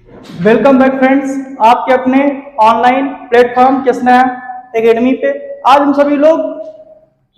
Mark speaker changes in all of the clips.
Speaker 1: Welcome back friends, आपके अपने online platform चेस्नैप academy पे। आज हम सभी लोग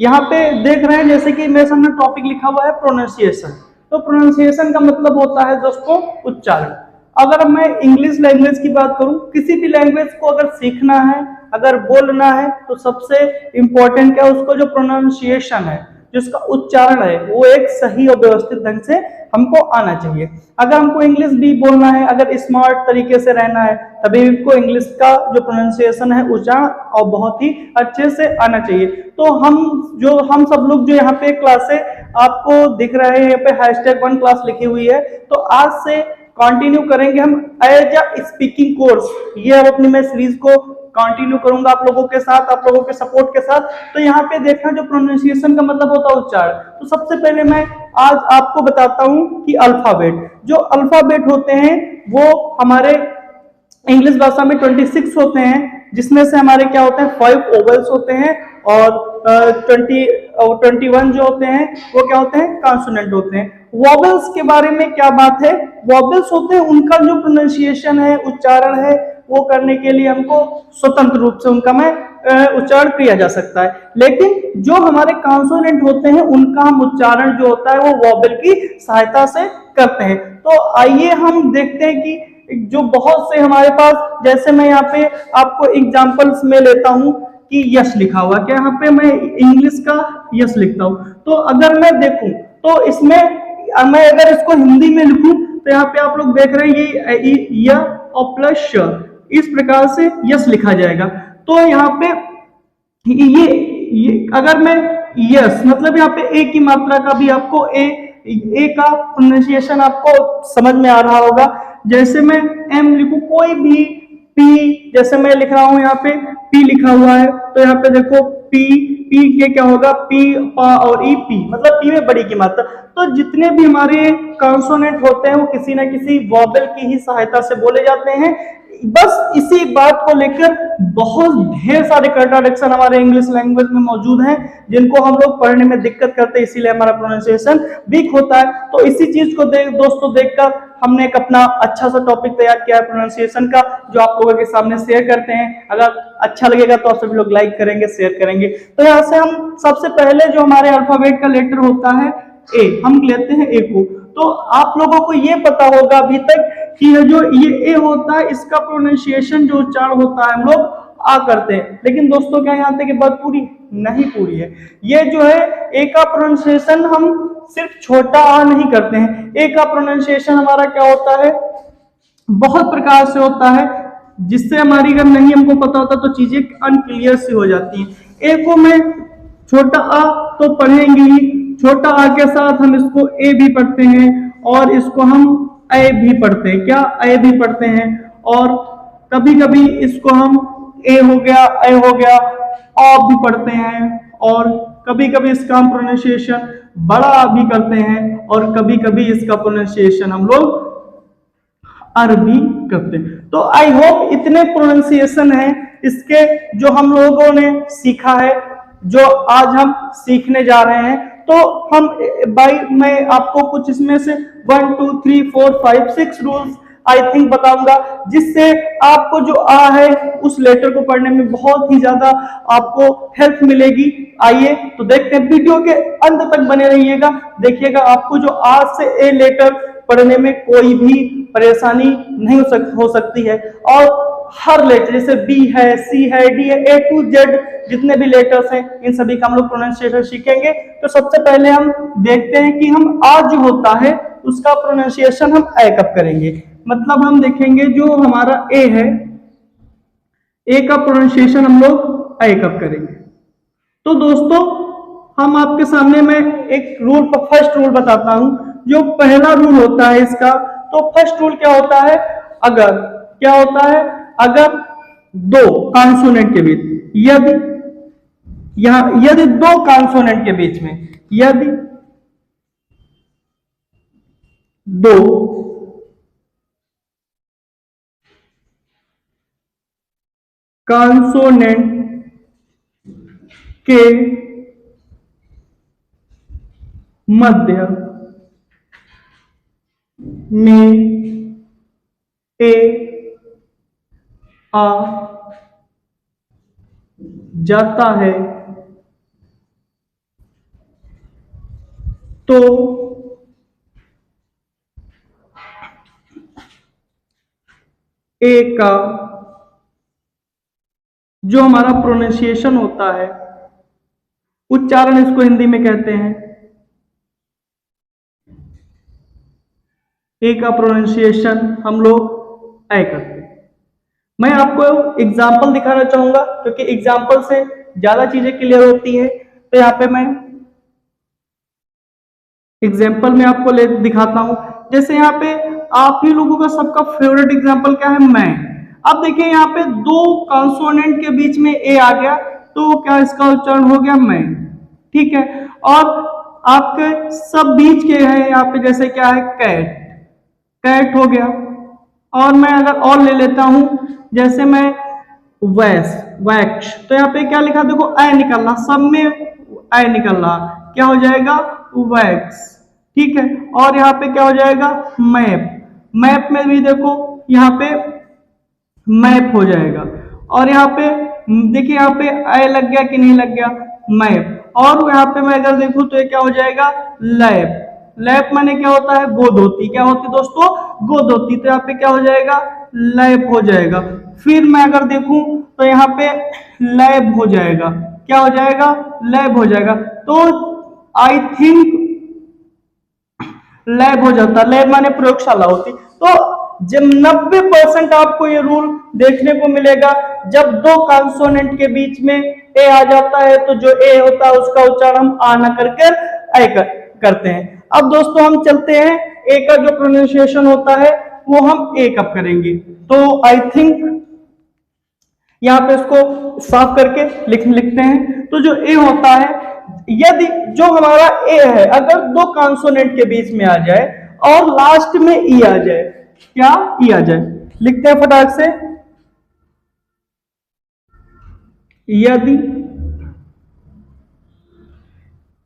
Speaker 1: यहाँ पे देख रहे हैं, जैसे कि मेरे सामने टॉपिक लिखा हुआ है प्रोनाउंसिएशन। तो प्रोनाउंसिएशन का मतलब होता है दोस्तों उच्चारण। अगर मैं इंग्लिश लैंग्वेज की बात करूँ, किसी भी लैंग्वेज को अगर सीखना है, अगर बोलना है, तो सबसे इम्पोर्टेंट क्या है, उसको जो प्रोनाउंसिएशन है, जिसका उच्चारण है, वो एक सही और व्यवस्थित ढंग से हमको आना चाहिए। अगर हमको इंग्लिश भी बोलना है, अगर स्मार्ट तरीके से रहना है, तभी हमको इंग्लिश का जो प्रोनाउंसिएशन है, उच्चारण और बहुत ही अच्छे से आना चाहिए। तो हम सब लोग जो यहाँ पे क्लासे आपको दिख रहे हैं, यहाँ पे #1 क्लास लिखी हुई है, तो आज से कंटिन्यू करेंगे हम एज अ स्पीकिंग कोर्स। ये अब अपनी मैं सीरीज को कंटिन्यू करूंगा आप लोगों के साथ, आप लोगों के सपोर्ट के साथ। तो यहाँ पे देखना, जो प्रोनाउंसिएशन का मतलब होता है उच्चारण। तो सबसे पहले मैं आज आपको बताता हूं कि अल्फाबेट, जो अल्फाबेट होते हैं वो हमारे इंग्लिश भाषा में 26 होते हैं, जिसमें से हमारे क्या होते हैं, 5 ओवल्स होते हैं और 21 जो होते हैं वो क्या होते हैं, कॉन्सोनेंट होते हैं। वॉबल्स के बारे में क्या बात है, वॉबल्स होते हैं, उनका जो प्रोनाउंसिएशन है, उच्चारण है, वो करने के लिए हमको स्वतंत्र रूप से उनका मैं उच्चारण किया जा सकता है। लेकिन जो हमारे कॉन्सोनेंट होते हैं, उनका हम उच्चारण जो होता है वो वॉबल की सहायता से करते हैं। तो आइए हम देखते हैं कि जो बहुत से हमारे पास, जैसे मैं यहाँ पे आपको एग्जांपल्स में लेता हूं कि यश लिखा हुआ, क्या यहाँ पे मैं इंग्लिश का यश लिखता हूं, तो अगर मैं देखूं तो इसमें मैं अगर इसको हिंदी में लिखूं, तो यहाँ पे आप लोग देख रहे हैं ये य और प्लस श, इस प्रकार से यश लिखा जाएगा। तो यहाँ पे ये अगर मैं यस, मतलब यहाँ पे ए की मात्रा का भी आपको ए का प्रोनाउंसिएशन आपको समझ में आ रहा होगा। जैसे मैं एम लिखूं, कोई भी पी, जैसे मैं लिख रहा हूं यहाँ पे पी लिखा हुआ है, तो यहाँ पे देखो पी, पी के क्या होगा, पी पा और ई पी, मतलब पी में बड़ी की मात्रा। तो जितने भी हमारे कॉन्सोनेंट होते हैं वो किसी ना किसी वॉबल की ही सहायता से बोले जाते हैं। बस इसी बात को लेकर बहुत ढेर सारे कंट्राडिक्शन हमारे इंग्लिश लैंग्वेज में मौजूद हैं, जिनको हम लोग पढ़ने में दिक्कत करते हैं, इसीलिए हमारा प्रोनाउंसिएशन वीक होता है। तो इसी चीज को दोस्तों देखकर हमने एक अपना अच्छा सा टॉपिक तैयार किया है प्रोनाउंसिएशन का, जो आप लोगों के सामने शेयर करते हैं। अगर अच्छा लगेगा तो आप सभी लोग लाइक करेंगे, शेयर करेंगे। तो यहाँ से हम सबसे पहले जो हमारे अल्फाबेट का लेटर होता है ए, हम लेते हैं ए को। तो आप लोगों को ये पता होगा अभी तक कि जो ये ए होता है, इसका प्रोनाउंसिएशन जो उच्चारण होता है हम लोग आ करते हैं। लेकिन दोस्तों क्या यहाँ तक की बात पूरी नहीं पूरी है। ये जो है ए का प्रोनाउंसिएशन हम सिर्फ छोटा आ नहीं करते हैं, ए का प्रोनाउंसिएशन हमारा क्या होता है, बहुत प्रकार से होता है, जिससे हमारी अगर नहीं हमको पता होता तो चीजें अनक्लियर सी हो जाती हैं। ए को मैं छोटा आ तो पढ़ेंगे ही, छोटा आ के साथ हम इसको ए भी पढ़ते हैं और इसको हम ए भी पढ़ते हैं, क्या ए भी पढ़ते हैं। और कभी कभी इसको हम ए हो गया, ए हो गया, आ भी पढ़ते हैं। और कभी कभी इसका हम प्रोनाउंसिएशन बड़ा भी करते हैं, और कभी कभी इसका प्रोनाउंसिएशन हम लोग अरबी करते हैं। तो आई होप इतने प्रोनाउंसिएशन है इसके जो हम लोगों ने सीखा है, जो आज हम सीखने जा रहे हैं। तो हम मैं आपको कुछ इसमें से 1 2 3 4 5 6 रूल्स आई थिंक बताऊंगा, जिससे आपको जो आ है उस लेटर को पढ़ने में बहुत ही ज्यादा आपको हेल्प मिलेगी। आइए तो देखते हैं, वीडियो के अंत तक बने रहिएगा, देखिएगा आपको जो आज से ए लेटर पढ़ने में कोई भी परेशानी नहीं हो सकती है। और हर लेटर, जैसे बी है, सी है, डी है, ए टू जेड जितने भी लेटर्स हैं, इन सभी का हम लोग प्रोनाउंसिएशन सीखेंगे। तो सबसे पहले हम देखते हैं कि हम आ जो होता है उसका प्रोनाउंसिएशन हम ए कब करेंगे। मतलब हम देखेंगे जो हमारा ए है, ए का प्रोनाउंसिएशन हम लोग ए कब करेंगे। तो दोस्तों हम आपके सामने में एक रूल, फर्स्ट रूल बताता हूं। जो पहला रूल होता है इसका, तो फर्स्ट रूल क्या होता है, अगर क्या होता है, अगर दो कॉन्सोनेंट के बीच, यदि दो कॉन्सोनेंट के बीच में, यदि दो कॉन्सोनेंट के मध्य में ए आ जाता है तो ए का जो हमारा प्रोनाउंसिएशन होता है, उच्चारण इसको हिंदी में कहते हैं, ए का प्रोनाउंसिएशन हम लोग ए करते हैं। मैं आपको एग्जाम्पल दिखाना चाहूंगा क्योंकि एग्जाम्पल से ज्यादा चीजें क्लियर होती है। तो यहाँ पे मैं एग्जाम्पल में आपको ले दिखाता हूं। जैसे यहाँ पे आप ही लोगों का सबका फेवरेट एग्जाम्पल क्या है, मैं। अब देखिए यहाँ पे दो कॉन्सोनेंट के बीच में ए आ गया तो क्या इसका उच्चारण हो गया मैं, ठीक है। और आपके सब बीच के हैं यहाँ पे, जैसे क्या है कैट, कैट हो गया। और मैं अगर और ले लेता हूं, जैसे मैं वैक्स, तो यहाँ पे क्या लिखा देखो ए निकल रहा, सब में ए निकल रहा, क्या हो जाएगा वैक्स, ठीक है। और यहाँ पे क्या हो जाएगा मैप, मैप में भी देखो यहाँ पे मैप हो जाएगा। और यहाँ पे देखिए यहाँ पे ए लग गया कि नहीं लग गया, मैप। और यहाँ पे मैं अगर देखूं तो ये क्या हो जाएगा लैप, लैप माने क्या होता है गोद होती, क्या होती दोस्तों गोद होती, तो यहाँ पे क्या हो जाएगा लैप हो जाएगा। फिर मैं अगर देखूं तो यहाँ पे लैब हो जाएगा, क्या हो जाएगा लैब हो जाएगा। तो आई थिंक लैब हो जाता, लैब माने प्रयोगशाला होती। तो जब 90% आपको ये रूल देखने को मिलेगा, जब दो कॉन्सोनेंट के बीच में ए आ जाता है तो जो ए होता है उसका उच्चारण हम आ न करके ए करते हैं। अब दोस्तों हम चलते हैं, ए का जो प्रोनाउंसिएशन होता है वो हम ए कब करेंगे। तो आई थिंक यहाँ पे इसको साफ करके लिखते हैं। तो जो ए होता है, यदि जो हमारा ए है अगर दो कॉन्सोनेंट के बीच में आ जाए और लास्ट में ई आ जाए, क्या ई आ जाए, लिखते हैं फटाक से। यदि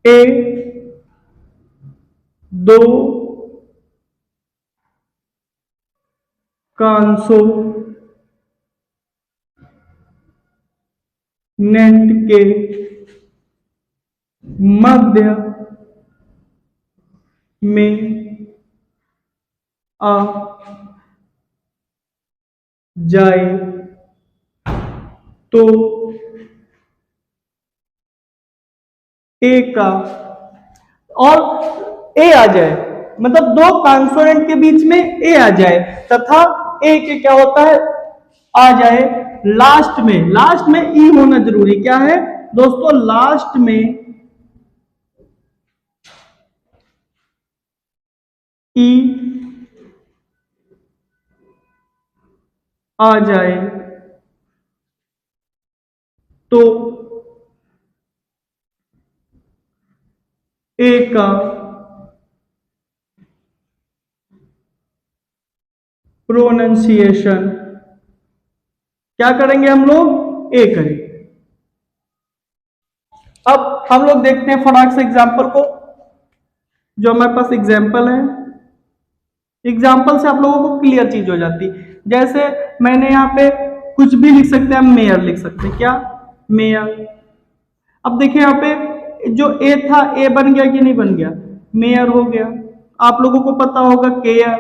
Speaker 1: ए दो कॉन्सोनेंट के मध्य में आ जाए तो ए का, और ए आ जाए मतलब दो कॉन्सोनेंट के बीच में ए आ जाए तथा ए के क्या होता है आ जाए लास्ट में, लास्ट में ई होना जरूरी, क्या है दोस्तों लास्ट में ई आ जाए तो ए का प्रोनाउंसिएशन क्या करेंगे हम लोग ए करेंगे। अब हम लोग देखते हैं फटाक से एग्जाम्पल को, जो हमारे पास एग्जाम्पल है, एग्जाम्पल से आप लोगों को क्लियर चीज हो जाती। जैसे मैंने यहाँ पे कुछ भी लिख सकते हैं, हम मेयर लिख सकते हैं, क्या मेयर। अब देखिए यहाँ पे जो ए था ए बन गया कि नहीं बन गया, मेयर हो गया। आप लोगों को पता होगा केयर,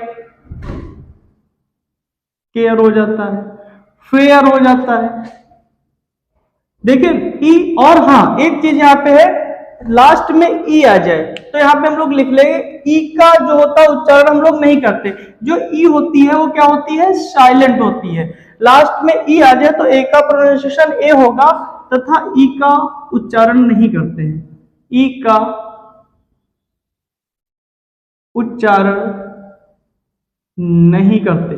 Speaker 1: केयर हो जाता है, फेयर हो जाता है। देखिए ई, और हाँ एक चीज यहाँ पे है लास्ट में ई आ जाए तो यहाँ पे हम लोग लिख लेंगे ई का जो होता है उच्चारण हम लोग नहीं करते, जो ई होती है वो क्या होती है साइलेंट होती है। लास्ट में ई आ जाए तो ए का प्रोनाउंसिएशन ए होगा तथा ई का उच्चारण नहीं करते हैं, ई का उच्चारण नहीं करते,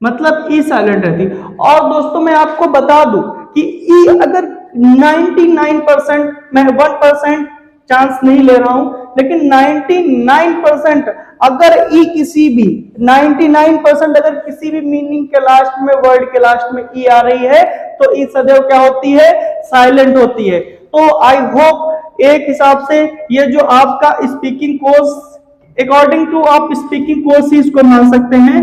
Speaker 1: मतलब ई साइलेंट रहती। और दोस्तों मैं आपको बता दूं कि ई अगर 99%, मैं 1% चांस नहीं ले रहा हूं, लेकिन 99% अगर ई किसी भी 99% अगर किसी भी मीनिंग के लास्ट में, वर्ड के लास्ट में ई आ रही है तो ई सदैव क्या होती है साइलेंट होती है। तो आई होप एक हिसाब से ये जो आपका स्पीकिंग कोर्स अकॉर्डिंग टू आप स्पीकिंग कोर्स ही इसको मान सकते हैं।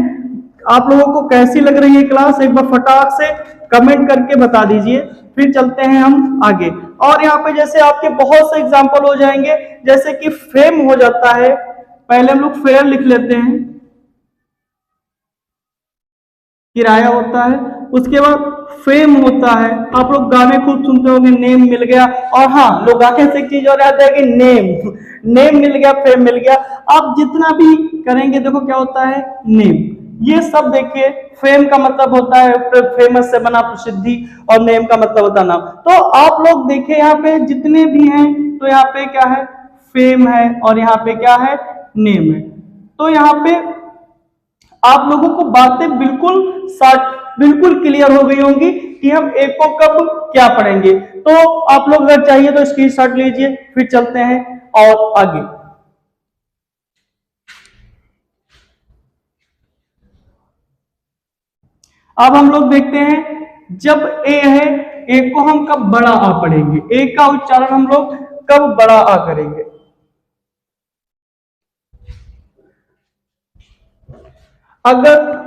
Speaker 1: आप लोगों को कैसी लग रही है क्लास, एक बार फटाक से कमेंट करके बता दीजिए, फिर चलते हैं हम आगे। और यहाँ पे जैसे आपके बहुत से एग्जाम्पल हो जाएंगे, जैसे कि फेम हो जाता है, पहले हम लोग फेयर लिख लेते हैं, किराया होता है, उसके बाद फेम होता है, आप लोग गाने खूब सुनते होंगे, नेम मिल गया। और हाँ, लोग गाने से एक चीज और आता है कि नेम मिल गया, फेम मिल गया। आप जितना भी करेंगे देखो क्या होता है, नेम। ये सब देखिए, फेम का मतलब होता है फेमस से बना, प्रसिद्धि, और नेम का मतलब होता है नाम। तो आप लोग देखिए यहाँ पे जितने भी हैं, तो यहाँ पे क्या है, फेम है, और यहाँ पे क्या है, नेम है। तो यहाँ पे आप लोगों को बातें बिल्कुल क्लियर हो गई होंगी कि हम एक को कब क्या पढ़ेंगे। तो आप लोग अगर चाहिए तो स्क्रीनशॉट लीजिए, फिर चलते हैं और आगे। अब हम लोग देखते हैं, जब ए है, ए को हम कब बड़ा आ पढ़ेंगे, ए का उच्चारण हम लोग कब बड़ा आ करेंगे। अगर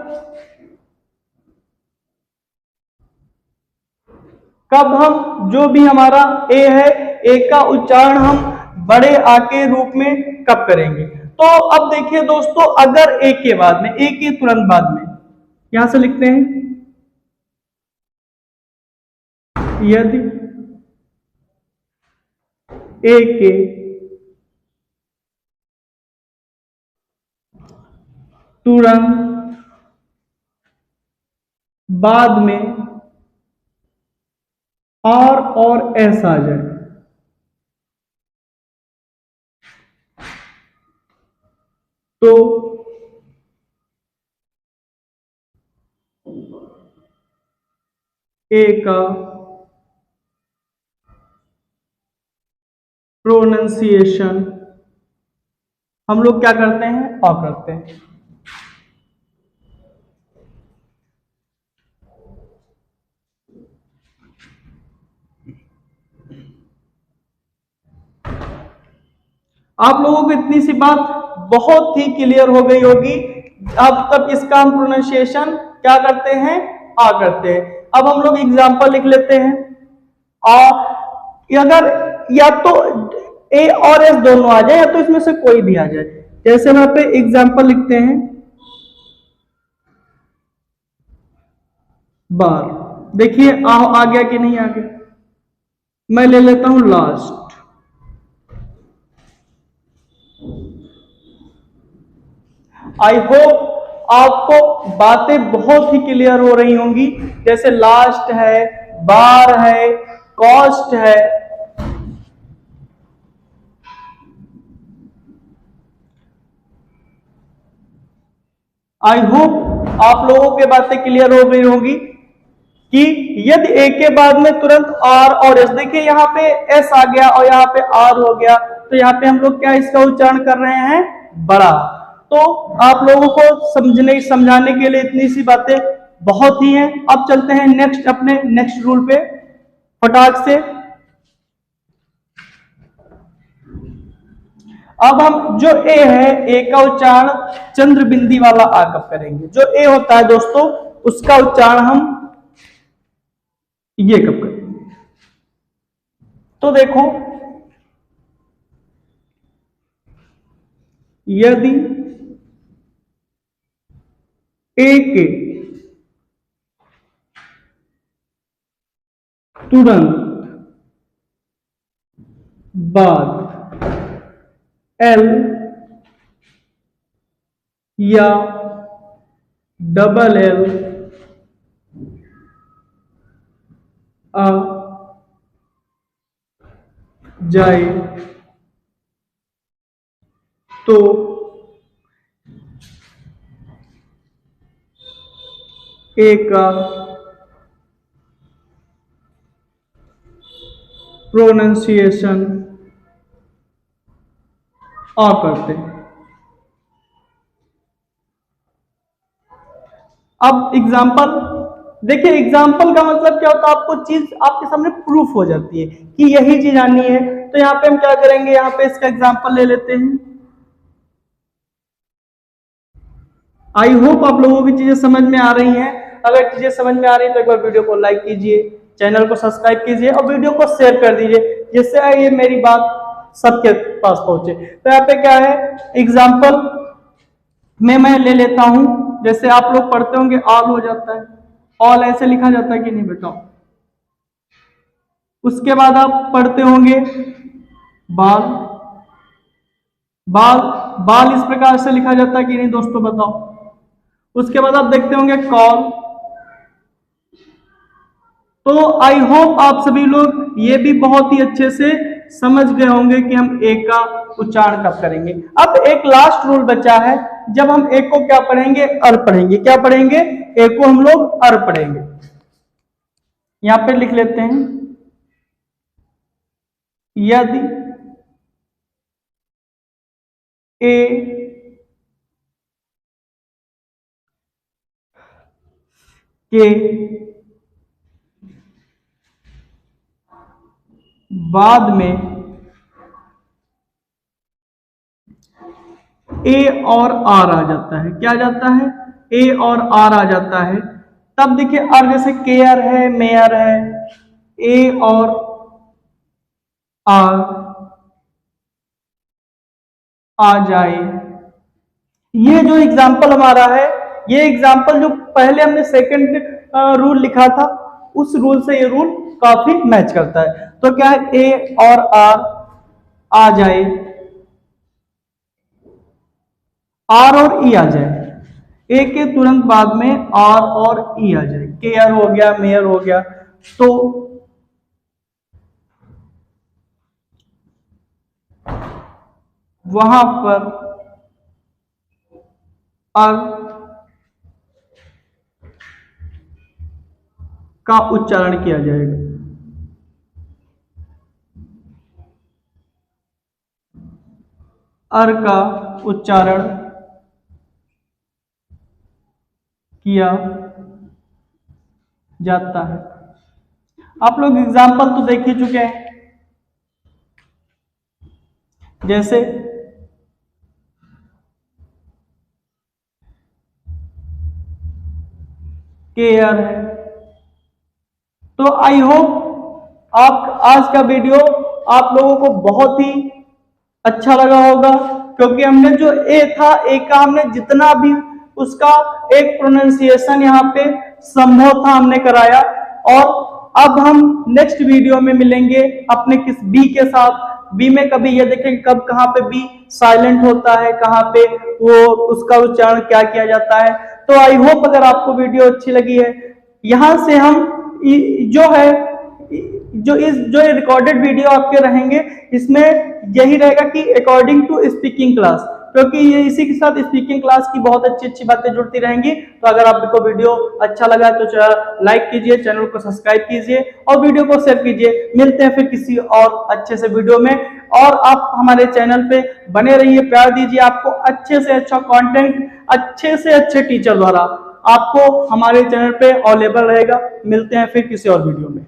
Speaker 1: कब हम, जो भी हमारा ए है, ए का उच्चारण हम बड़े आ के रूप में कब करेंगे। तो अब देखिए दोस्तों, अगर ए के बाद में, ए के तुरंत बाद में, यहां से लिखते हैं, यदि ए के तुरंत बाद में आर और एस आ जाए, तो ए का प्रोनाउंसिएशन हम लोग क्या करते हैं, आ करते हैं। आप लोगों को इतनी सी बात बहुत ही क्लियर हो गई होगी। अब तब इसका हम प्रोनाउंसिएशन क्या करते हैं, आ करते हैं। अब हम लोग एग्जांपल लिख लेते हैं। अगर या तो ए और एस दोनों आ जाए, या तो इसमें से कोई भी आ जाए। जैसे वहां पे एग्जांपल लिखते हैं, बार। देखिए आ गया कि नहीं आ गया। मैं ले लेता हूं लास्ट। आई होप आपको बातें बहुत ही क्लियर हो रही होंगी। जैसे लास्ट है, बार है, कॉस्ट है। आई होप आप लोगों के बातें क्लियर हो गई होंगी कि यदि ए के बाद में तुरंत आर और एस, देखिए यहाँ पे एस आ गया और यहाँ पे आर हो गया, तो यहाँ पे हम लोग क्या इसका उच्चारण कर रहे हैं, बड़ा। तो आप लोगों को समझाने के लिए इतनी सी बातें बहुत ही हैं। अब चलते हैं नेक्स्ट, अपने नेक्स्ट रूल पे फटाक से। अब हम जो ए है, ए का उच्चारण चंद्र बिंदी वाला आ कब करेंगे। जो ए होता है दोस्तों, उसका उच्चारण हम ये कब करेंगे। तो देखो, यदि ए के तुरंत बाद एल या डबल एल आ जाए, तो ए का प्रोनाउंसिएशन आ करते हैं। अब एग्जाम्पल देखिए, एग्जाम्पल का मतलब क्या होता है, आपको चीज आपके सामने प्रूफ हो जाती है कि यही चीज आनी है। तो यहाँ पे हम क्या करेंगे, यहाँ पे इसका एग्जाम्पल ले लेते हैं। आई होप आप लोगों की चीजें समझ में आ रही हैं। अगर चीजें समझ में आ रही है तो एक बार वीडियो को लाइक कीजिए, चैनल को सब्सक्राइब कीजिए और वीडियो को शेयर कर दीजिए, जिससे ये मेरी बात सबके पास पहुंचे। तो यहाँ पे क्या है, एग्जाम्पल में मैं ले लेता हूं। जैसे आप लोग पढ़ते होंगे ऑल हो जाता है, ऑल ऐसे लिखा जाता है कि नहीं बताओ। उसके बाद आप पढ़ते होंगे बाल, बाल बाल इस प्रकार से लिखा जाता है कि नहीं दोस्तों बताओ। उसके बाद आप देखते होंगे कॉल। तो आई होप आप सभी लोग ये भी बहुत ही अच्छे से समझ गए होंगे कि हम ए का उच्चारण कब करेंगे। अब एक लास्ट रूल बचा है, जब हम ए को क्या पढ़ेंगे, अर पढ़ेंगे। क्या पढ़ेंगे, ए को हम लोग अर पढ़ेंगे। यहां पे लिख लेते हैं, यदि ए के बाद में ए और आर आ जाता है। क्या आ जाता है, ए और आर आ जाता है। तब देखिए अर जैसे केयर है, मेयर है, ए और आर आ जाए। ये जो एग्जाम्पल हमारा है, ये एग्जाम्पल जो पहले हमने सेकंड रूल लिखा था, उस रूल से ये रूल काफी मैच करता है। तो क्या है, ए और आर आ जाए, आर और ई आ जाए, ए के तुरंत बाद में आर और ई आ जाए, केयर हो गया, मेयर हो गया। तो वहां पर अर का उच्चारण किया जाएगा। अर का उच्चारण किया जाता है। आप लोग एग्जाम्पल तो देख ही चुके हैं, जैसे केयर है। तो आई होप आप आज का वीडियो आप लोगों को बहुत ही अच्छा लगा होगा, क्योंकि हमने जो ए था, ए का हमने जितना भी उसका एक प्रोनाउंसिएशन यहाँ पे संभव था हमने कराया। और अब हम नेक्स्ट वीडियो में मिलेंगे अपने किस बी के साथ। बी में कभी ये देखेंगे कब कहाँ पे बी साइलेंट होता है, कहाँ पे वो उसका उच्चारण क्या किया जाता है। तो आई होप अगर आपको वीडियो अच्छी लगी है, यहां से हम जो है जो रिकॉर्डेड वीडियो आपके रहेंगे, इसमें यही रहेगा कि अकॉर्डिंग टू स्पीकिंग क्लास, क्योंकि ये इसी के साथ स्पीकिंग क्लास की बहुत अच्छी अच्छी बातें जुड़ती रहेंगी। तो अगर आपको वीडियो अच्छा लगा तो लाइक कीजिए, चैनल को सब्सक्राइब कीजिए और वीडियो को शेयर कीजिए। मिलते हैं फिर किसी और अच्छे से वीडियो में, और आप हमारे चैनल पे बने रहिए, प्यार दीजिए। आपको अच्छे से अच्छा कंटेंट अच्छे से अच्छे टीचर द्वारा आपको हमारे चैनल पे अवेलेबल रहेगा। मिलते हैं फिर किसी और वीडियो में।